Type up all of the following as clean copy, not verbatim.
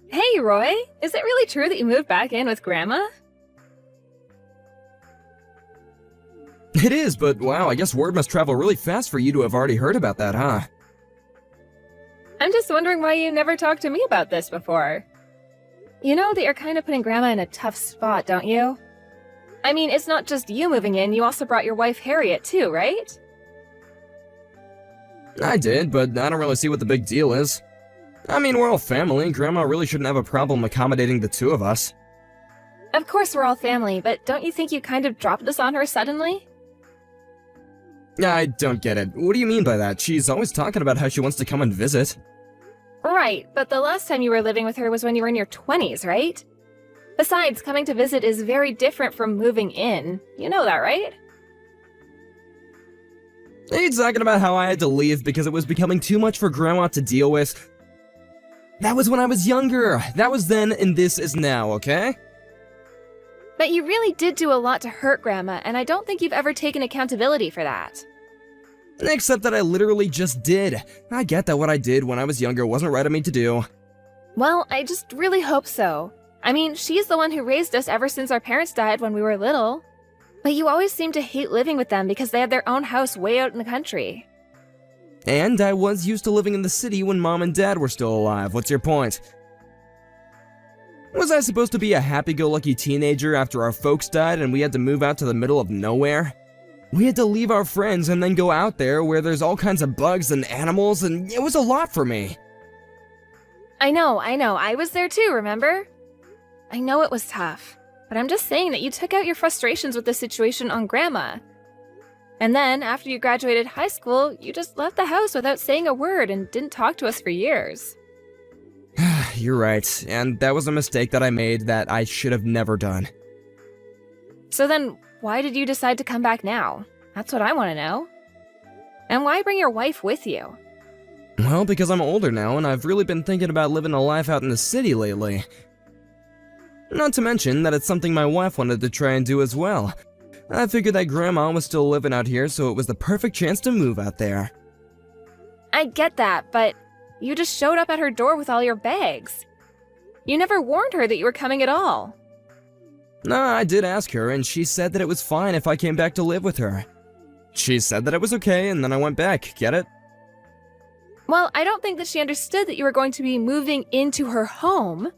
Hey, Roy! Is it really true that you moved back in with Grandma? It is, but wow, I guess word must travel really fast for you to have already heard about that, huh? I'm just wondering why you never talked to me about this before. You know that you're kind of putting Grandma in a tough spot, don't you? I mean, it's not just you moving in, you also brought your wife Harriet too, right? I did, but I don't really see what the big deal is. I mean, we're all family, and Grandma really shouldn't have a problem accommodating the two of us. Of course we're all family, but don't you think you kind of dropped this on her suddenly? I don't get it. What do you mean by that? She's always talking about how she wants to come and visit. Right, but the last time you were living with her was when you were in your 20s, right? Besides, coming to visit is very different from moving in. You know that, right? Are you talking about how I had to leave because it was becoming too much for Grandma to deal with? That was when I was younger. That was then, and this is now, okay? But you really did do a lot to hurt Grandma, and I don't think you've ever taken accountability for that. Except that I literally just did. I get that what I did when I was younger wasn't right of me to do. Well, I just really hope so. I mean, she's the one who raised us ever since our parents died when we were little. But you always seem to hate living with them because they had their own house way out in the country. And I was used to living in the city when Mom and Dad were still alive. What's your point? Was I supposed to be a happy-go-lucky teenager after our folks died and we had to move out to the middle of nowhere? We had to leave our friends and then go out there where there's all kinds of bugs and animals, and it was a lot for me. I know. I was there too, remember? I know it was tough, but I'm just saying that you took out your frustrations with the situation on Grandma. And then, after you graduated high school, you just left the house without saying a word and didn't talk to us for years. You're right, and that was a mistake that I made that I should have never done. So then, why did you decide to come back now? That's what I want to know. And why bring your wife with you? Well, because I'm older now, and I've really been thinking about living a life out in the city lately. Not to mention that it's something my wife wanted to try and do as well. I figured that Grandma was still living out here, so it was the perfect chance to move out there. I get that, but you just showed up at her door with all your bags. You never warned her that you were coming at all. Nah, I did ask her, and she said that it was fine if I came back to live with her. She said that it was okay, and then I went back, get it? Well, I don't think that she understood that you were going to be moving into her home.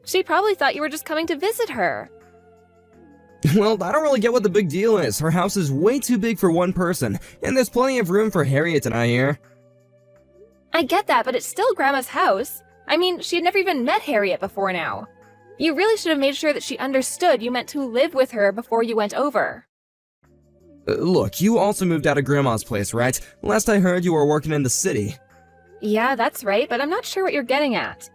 She probably thought you were just coming to visit her. Well, I don't really get what the big deal is. Her house is way too big for one person, and there's plenty of room for Harriet and I here. I get that, but it's still Grandma's house. I mean, she had never even met Harriet before now. You really should have made sure that she understood you meant to live with her before you went over. Look, you also moved out of Grandma's place, right? Last I heard, you were working in the city. Yeah, that's right, but I'm not sure what you're getting at.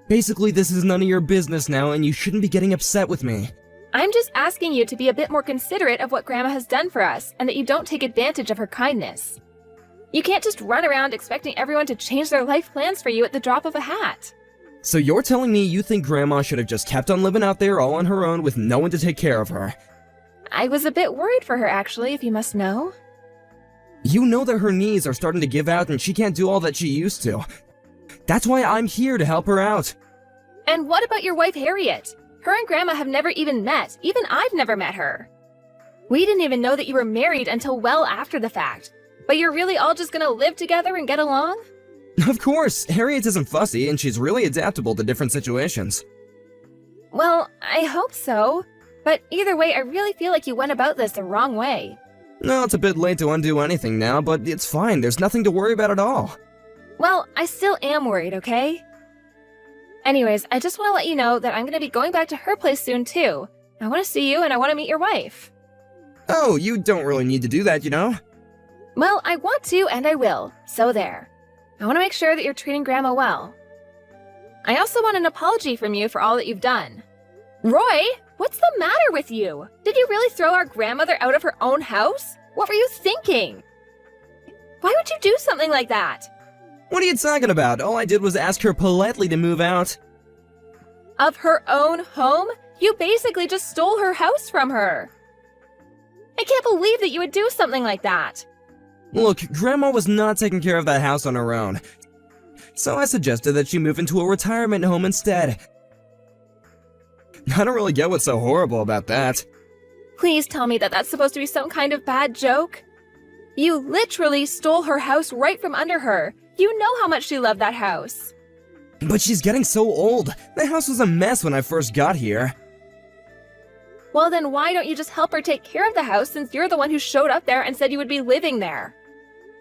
Basically, this is none of your business now, and you shouldn't be getting upset with me. I'm just asking you to be a bit more considerate of what Grandma has done for us, and that you don't take advantage of her kindness. You can't just run around expecting everyone to change their life plans for you at the drop of a hat. So you're telling me you think Grandma should have just kept on living out there all on her own with no one to take care of her? I was a bit worried for her, actually, if you must know. You know that her knees are starting to give out and she can't do all that she used to. That's why I'm here to help her out. And what about your wife, Harriet? Her and Grandma have never even met. Even I've never met her. We didn't even know that you were married until well after the fact. But you're really all just gonna live together and get along? Of course, Harriet isn't fussy and she's really adaptable to different situations. Well, I hope so. But either way, I really feel like you went about this the wrong way. No, it's a bit late to undo anything now, but it's fine. There's nothing to worry about at all. Well, I still am worried, okay? Anyways, I just want to let you know that I'm going to be going back to her place soon, too. I want to see you and I want to meet your wife. Oh, you don't really need to do that, you know? Well, I want to and I will, so there. I want to make sure that you're treating Grandma well. I also want an apology from you for all that you've done. Roy, what's the matter with you? Did you really throw our grandmother out of her own house? What were you thinking? Why would you do something like that? What are you talking about? All I did was ask her politely to move out. Of her own home? You basically just stole her house from her. I can't believe that you would do something like that. Look, Grandma was not taking care of that house on her own. so I suggested that she move into a retirement home instead. I don't really get what's so horrible about that. Please tell me that that's supposed to be some kind of bad joke. You literally stole her house right from under her. You know how much she loved that house. But she's getting so old. The house was a mess when I first got here. Well, then why don't you just help her take care of the house since you're the one who showed up there and said you would be living there?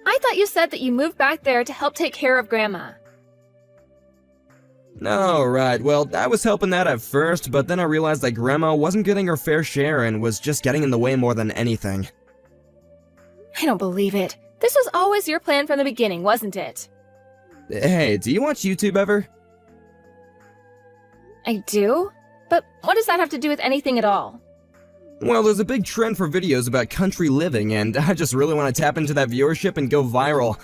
I thought you said that you moved back there to help take care of Grandma. Alright, well, I was helping that at first, but then I realized that Grandma wasn't getting her fair share and was just getting in the way more than anything. I don't believe it. This was always your plan from the beginning, wasn't it? Hey, do you watch YouTube ever? I do? But what does that have to do with anything at all? Well, there's a big trend for videos about country living, and I just really want to tap into that viewership and go viral.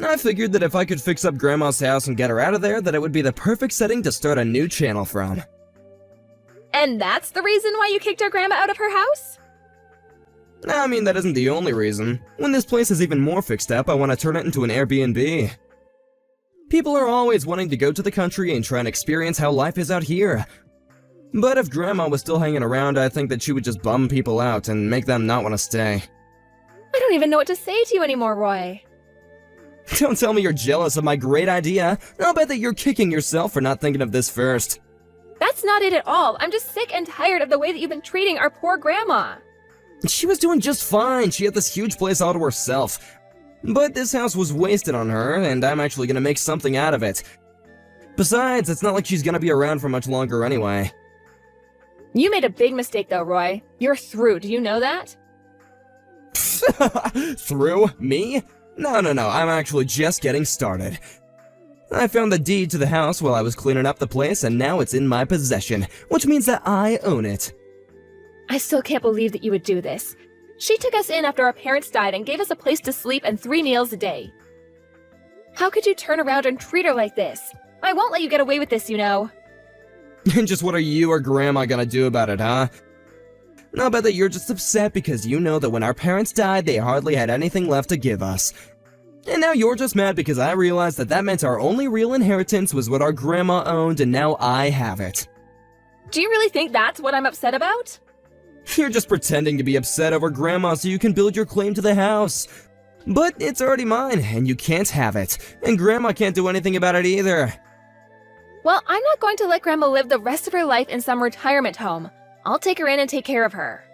I figured that if I could fix up Grandma's house and get her out of there, that it would be the perfect setting to start a new channel from. And that's the reason why you kicked our Grandma out of her house? I mean, that isn't the only reason. When this place is even more fixed up, I want to turn it into an Airbnb. People are always wanting to go to the country and try and experience how life is out here. But if Grandma was still hanging around, I think that she would just bum people out and make them not want to stay. I don't even know what to say to you anymore, Roy. Don't tell me you're jealous of my great idea. I'll bet that you're kicking yourself for not thinking of this first. That's not it at all. I'm just sick and tired of the way that you've been treating our poor Grandma. She was doing just fine. She had this huge place all to herself. But this house was wasted on her, and I'm actually gonna make something out of it. Besides, it's not like she's gonna be around for much longer anyway. You made a big mistake though, Roy. You're through, do you know that? Through? Me? No, I'm actually just getting started. I found the deed to the house while I was cleaning up the place, and now it's in my possession, which means that I own it. I still can't believe that you would do this. She took us in after our parents died and gave us a place to sleep and 3 meals a day. How could you turn around and treat her like this? I won't let you get away with this, you know. And just what are you or Grandma gonna do about it, huh? I'll bet that you're just upset because you know that when our parents died, they hardly had anything left to give us. And now you're just mad because I realized that that meant our only real inheritance was what our Grandma owned, and now I have it. Do you really think that's what I'm upset about? You're just pretending to be upset over Grandma so you can build your claim to the house. But it's already mine, and you can't have it. And Grandma can't do anything about it either. Well, I'm not going to let Grandma live the rest of her life in some retirement home. I'll take her in and take care of her.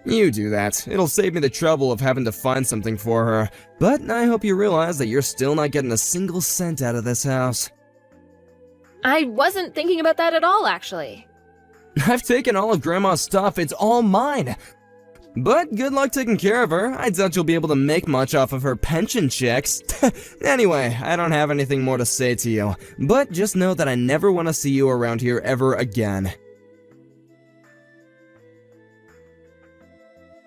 You do that. It'll save me the trouble of having to find something for her. But I hope you realize that you're still not getting a single cent out of this house. I wasn't thinking about that at all, actually. I've taken all of Grandma's stuff. It's all mine. But good luck taking care of her. I doubt you'll be able to make much off of her pension checks. Anyway, I don't have anything more to say to you. But just know that I never want to see you around here ever again.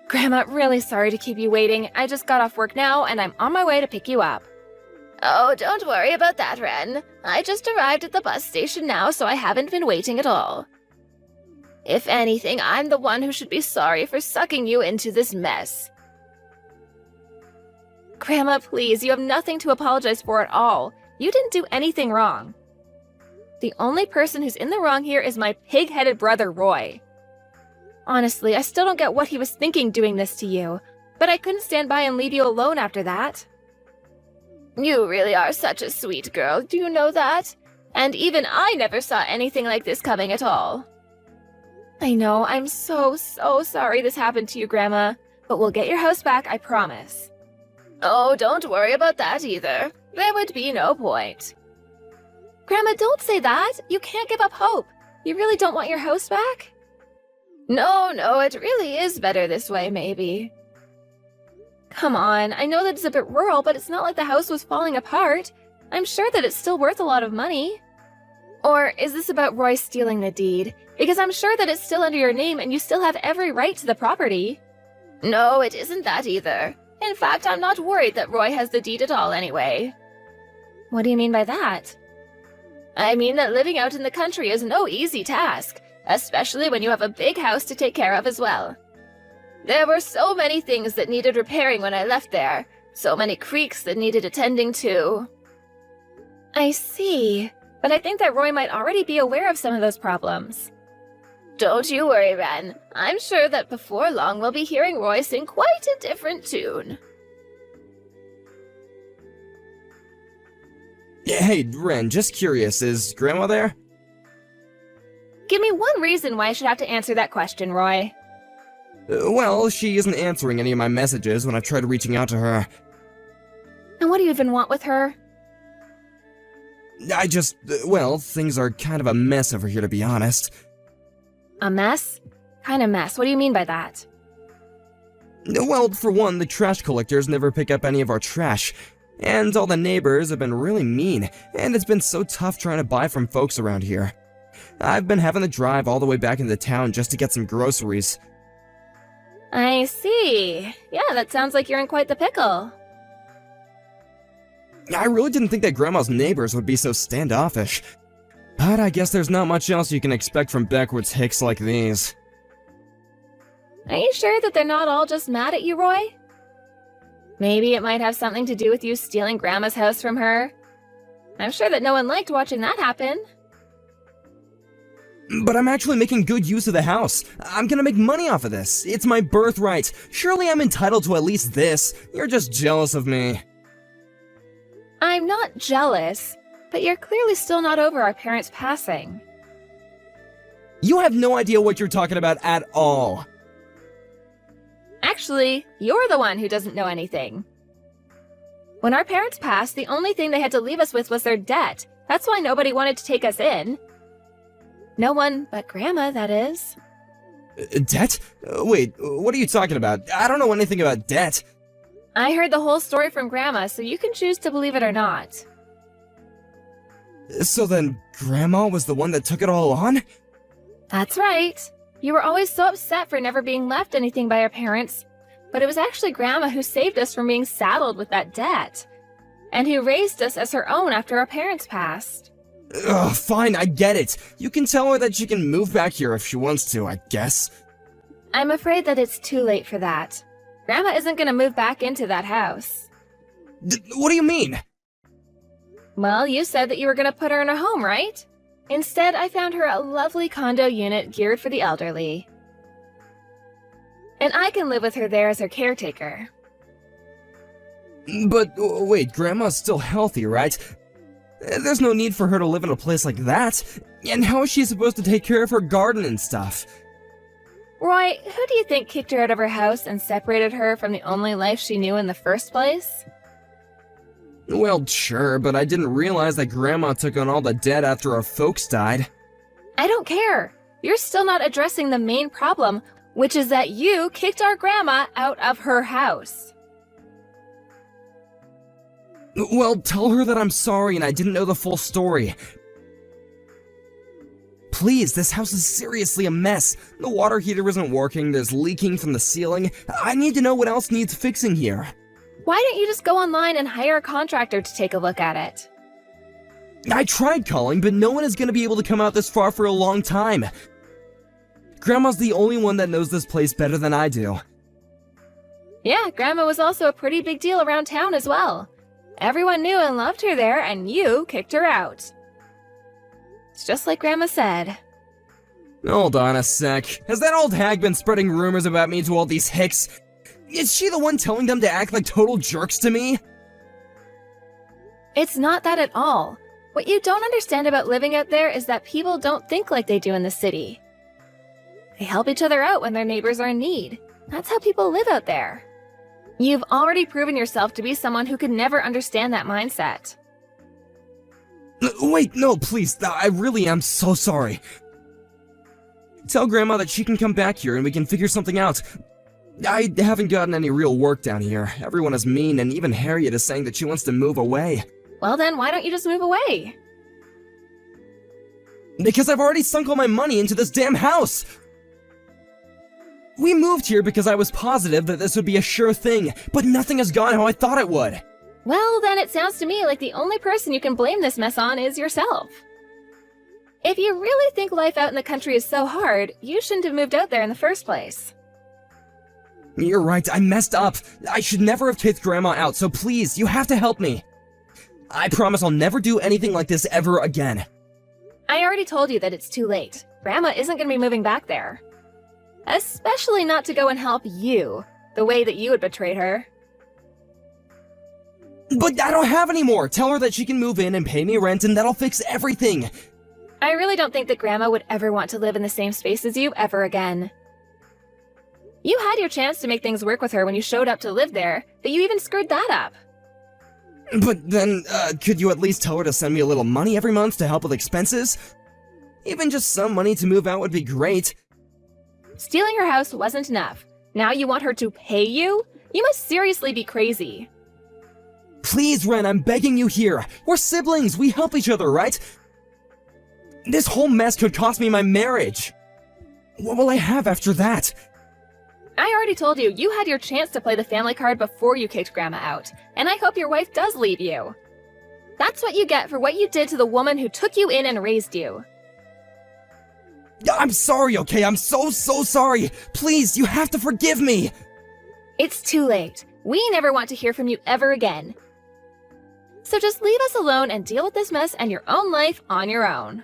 Grandma, really sorry to keep you waiting. I just got off work now, and I'm on my way to pick you up. Oh, don't worry about that, Ren. I just arrived at the bus station now, so I haven't been waiting at all. If anything, I'm the one who should be sorry for sucking you into this mess. Grandma, please, you have nothing to apologize for at all. You didn't do anything wrong. The only person who's in the wrong here is my pig-headed brother, Roy. Honestly, I still don't get what he was thinking doing this to you, but I couldn't stand by and leave you alone after that. You really are such a sweet girl, do you know that? And even I never saw anything like this coming at all. I know, I'm so sorry this happened to you, Grandma, but we'll get your house back, I promise. Oh, don't worry about that either. There would be no point. Grandma, don't say that. You can't give up hope. You really don't want your house back? No, it really is better this way, maybe. Come on, I know that it's a bit rural, but it's not like the house was falling apart. I'm sure that it's still worth a lot of money. Or is this about Roy stealing the deed? Because I'm sure that it's still under your name and you still have every right to the property. No, it isn't that either. In fact, I'm not worried that Roy has the deed at all anyway. What do you mean by that? I mean that living out in the country is no easy task, especially when you have a big house to take care of as well. There were so many things that needed repairing when I left there, so many creeks that needed attending to. I see. But I think that Roy might already be aware of some of those problems. Don't you worry, Ren. I'm sure that before long we'll be hearing Roy sing quite a different tune. Hey, Ren, just curious, is Grandma there? Give me one reason why I should have to answer that question, Roy. Well, she isn't answering any of my messages when I've tried reaching out to her. And what do you even want with her? Well, things are kind of a mess over here, to be honest. A mess? Kind of mess. What do you mean by that? Well, for one, the trash collectors never pick up any of our trash. And all the neighbors have been really mean, and it's been so tough trying to buy from folks around here. I've been having to drive all the way back into town just to get some groceries. I see. Yeah, that sounds like you're in quite the pickle. I really didn't think that Grandma's neighbors would be so standoffish. But I guess there's not much else you can expect from backwards hicks like these. Are you sure that they're not all just mad at you, Roy? Maybe it might have something to do with you stealing Grandma's house from her. I'm sure that no one liked watching that happen. But I'm actually making good use of the house. I'm gonna make money off of this. It's my birthright. Surely I'm entitled to at least this. You're just jealous of me. I'm not jealous, but you're clearly still not over our parents' passing. You have no idea what you're talking about at all. Actually, you're the one who doesn't know anything. When our parents passed, the only thing they had to leave us with was their debt. That's why nobody wanted to take us in. No one but Grandma, that is. Debt? Wait, what are you talking about? I don't know anything about debt. I heard the whole story from Grandma, so you can choose to believe it or not. So then, Grandma was the one that took it all on? That's right. You were always so upset for never being left anything by our parents, but it was actually Grandma who saved us from being saddled with that debt, and who raised us as her own after our parents passed. Ugh, fine, I get it. You can tell her that she can move back here if she wants to, I guess. I'm afraid that it's too late for that. Grandma isn't going to move back into that house. What do you mean? Well, you said that you were going to put her in a home, right? Instead, I found her a lovely condo unit geared for the elderly. And I can live with her there as her caretaker. But, wait, Grandma's still healthy, right? There's no need for her to live in a place like that. And how is she supposed to take care of her garden and stuff? Roy, who do you think kicked her out of her house and separated her from the only life she knew in the first place? Well, sure, but I didn't realize that Grandma took on all the debt after our folks died. I don't care. You're still not addressing the main problem, which is that you kicked our Grandma out of her house. Well, tell her that I'm sorry and I didn't know the full story. Please, this house is seriously a mess. The water heater isn't working, there's leaking from the ceiling. I need to know what else needs fixing here. Why don't you just go online and hire a contractor to take a look at it? I tried calling, but no one is going to be able to come out this far for a long time. Grandma's the only one that knows this place better than I do. Yeah, Grandma was also a pretty big deal around town as well. Everyone knew and loved her there, and you kicked her out. It's just like Grandma said. Hold on a sec. Has that old hag been spreading rumors about me to all these hicks? Is she the one telling them to act like total jerks to me? It's not that at all. What you don't understand about living out there is that people don't think like they do in the city. They help each other out when their neighbors are in need. That's how people live out there. You've already proven yourself to be someone who could never understand that mindset. Wait, no, please, I really am so sorry. Tell Grandma that she can come back here and we can figure something out. I haven't gotten any real work down here. Everyone is mean, and even Harriet is saying that she wants to move away. Well then, why don't you just move away? Because I've already sunk all my money into this damn house! We moved here because I was positive that this would be a sure thing, but nothing has gone how I thought it would. Well, then it sounds to me like the only person you can blame this mess on is yourself. If you really think life out in the country is so hard, you shouldn't have moved out there in the first place. You're right, I messed up. I should never have kicked Grandma out, so please, you have to help me. I promise I'll never do anything like this ever again. I already told you that it's too late. Grandma isn't going to be moving back there. Especially not to go and help you, the way that you had betrayed her. But I don't have any more! Tell her that she can move in and pay me rent and that'll fix everything! I really don't think that Grandma would ever want to live in the same space as you ever again. You had your chance to make things work with her when you showed up to live there, but you even screwed that up. But then, could you at least tell her to send me a little money every month to help with expenses? Even just some money to move out would be great. Stealing her house wasn't enough. Now you want her to pay you? You must seriously be crazy. Please, Ren, I'm begging you here. We're siblings, we help each other, right? This whole mess could cost me my marriage. What will I have after that? I already told you, you had your chance to play the family card before you kicked Grandma out, and I hope your wife does leave you. That's what you get for what you did to the woman who took you in and raised you. I'm sorry, okay? I'm so sorry. Please, you have to forgive me. It's too late. We never want to hear from you ever again. So just leave us alone and deal with this mess and your own life on your own.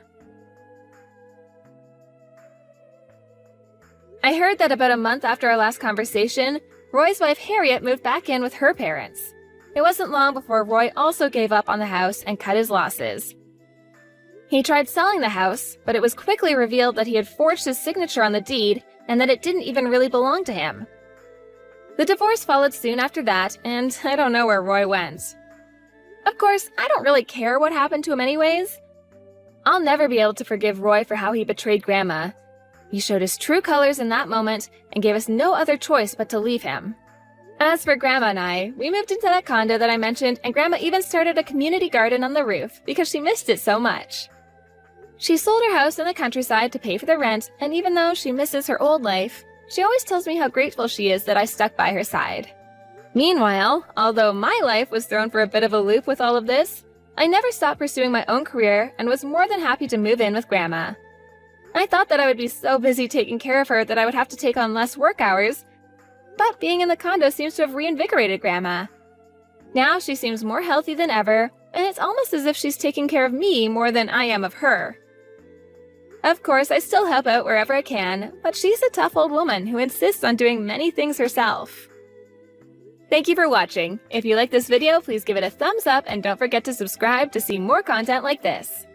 I heard that about a month after our last conversation, Roy's wife Harriet moved back in with her parents. It wasn't long before Roy also gave up on the house and cut his losses. He tried selling the house, but it was quickly revealed that he had forged his signature on the deed and that it didn't even really belong to him. The divorce followed soon after that, and I don't know where Roy went. Of course, I don't really care what happened to him anyways. I'll never be able to forgive Roy for how he betrayed Grandma. He showed his true colors in that moment and gave us no other choice but to leave him. As for Grandma and I, we moved into that condo that I mentioned, and Grandma even started a community garden on the roof because she missed it so much. She sold her house in the countryside to pay for the rent, and even though she misses her old life, she always tells me how grateful she is that I stuck by her side. Meanwhile, although my life was thrown for a bit of a loop with all of this, I never stopped pursuing my own career and was more than happy to move in with Grandma. I thought that I would be so busy taking care of her that I would have to take on less work hours, but being in the condo seems to have reinvigorated Grandma. Now she seems more healthy than ever, and it's almost as if she's taking care of me more than I am of her. Of course, I still help out wherever I can, but she's a tough old woman who insists on doing many things herself. Thank you for watching. If you like this video, please give it a thumbs up and don't forget to subscribe to see more content like this.